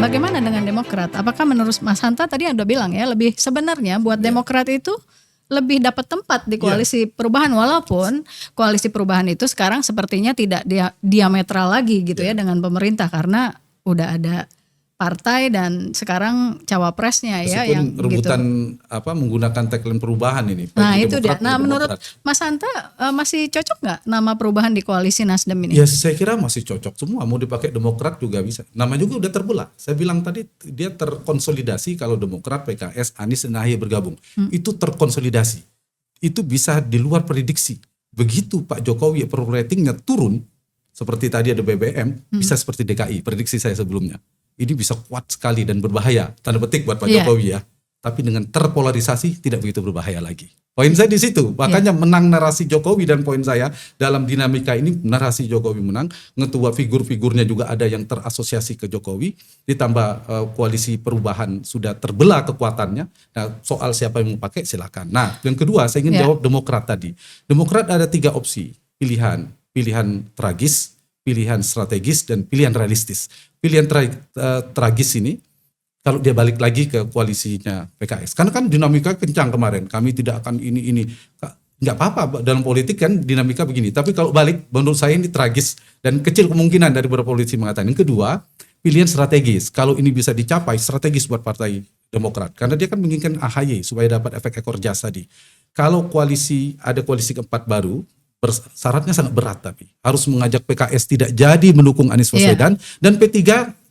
bagaimana dengan Demokrat? Apakah menurut Mas Hanta tadi Anda bilang ya, lebih sebenarnya buat Demokrat itu lebih dapat tempat di koalisi perubahan, walaupun koalisi perubahan itu sekarang sepertinya tidak diametral lagi gitu ya dengan pemerintah, karena udah ada partai dan sekarang cawapresnya ya meskipun yang rebutan gitu. Menggunakan tagline perubahan ini. Nah itu dia. Demokrat, Nah menurut Demokrat. Mas Hanta masih cocok nggak nama perubahan di koalisi Nasdem ini? Ya saya kira masih cocok semua, mau dipakai Demokrat juga bisa. Nama juga udah terbelah. Saya bilang tadi dia terkonsolidasi kalau Demokrat, PKS, Anies dan AHY bergabung. Itu terkonsolidasi. Itu bisa di luar prediksi. Begitu Pak Jokowi approval ratingnya turun, seperti tadi ada BBM, bisa seperti DKI, prediksi saya sebelumnya. Ini bisa kuat sekali dan berbahaya, tanda petik buat Pak Jokowi ya. Tapi dengan terpolarisasi tidak begitu berbahaya lagi. Poin saya di situ, makanya menang narasi Jokowi, dan poin saya dalam dinamika ini narasi Jokowi menang, ngetua figur-figurnya juga ada yang terasosiasi ke Jokowi, ditambah koalisi perubahan sudah terbelah kekuatannya. Nah soal siapa yang mau pakai silakan. Nah yang kedua saya ingin jawab Demokrat tadi. Demokrat ada 3 opsi pilihan tragis, pilihan strategis, dan pilihan realistis. Pilihan tragis ini kalau dia balik lagi ke koalisinya PKS, karena kan dinamika kencang kemarin, kami tidak akan ini, nggak apa-apa dalam politik kan dinamika begini. Tapi kalau balik, menurut saya ini tragis dan kecil kemungkinan dari beberapa politisi mengatakan. Yang kedua, pilihan strategis. Kalau ini bisa dicapai, strategis buat Partai Demokrat, karena dia kan menginginkan AHY supaya dapat efek ekor jas tadi. Kalau ada koalisi keempat baru, syaratnya sangat berat, tapi harus mengajak PKS tidak jadi mendukung Anies Baswedan dan P3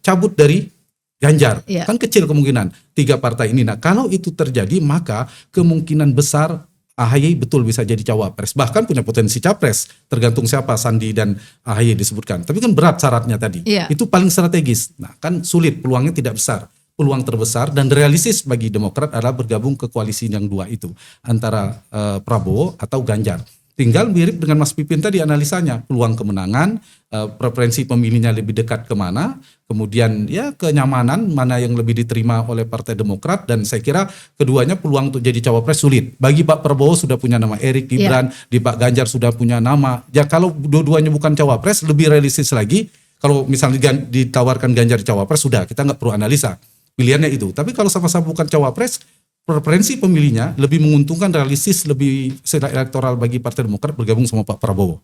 cabut dari Ganjar. Kan kecil kemungkinan 3 partai ini. Nah kalau itu terjadi maka kemungkinan besar AHY betul bisa jadi cawapres, bahkan punya potensi capres, tergantung siapa Sandi dan AHY disebutkan. Tapi kan berat syaratnya tadi. Itu paling strategis. Nah kan sulit, peluangnya tidak besar. Peluang terbesar dan realistis bagi Demokrat adalah bergabung ke koalisi yang 2 itu, antara Prabowo atau Ganjar. Tinggal mirip dengan Mas Pipin tadi analisanya, peluang kemenangan, preferensi pemilihnya lebih dekat kemana, kemudian ya kenyamanan mana yang lebih diterima oleh Partai Demokrat, dan saya kira keduanya peluang untuk jadi cawapres sulit. Bagi Pak Prabowo sudah punya nama Erik Gibran, di Pak Ganjar sudah punya nama. Ya kalau dua-duanya bukan cawapres lebih realistis lagi. Kalau misalnya ditawarkan Ganjar cawapres sudah kita nggak perlu analisa, pilihannya itu. Tapi kalau sama-sama bukan cawapres, preferensi pemilihnya lebih menguntungkan, realistis, lebih elektoral bagi Partai Demokrat bergabung sama Pak Prabowo.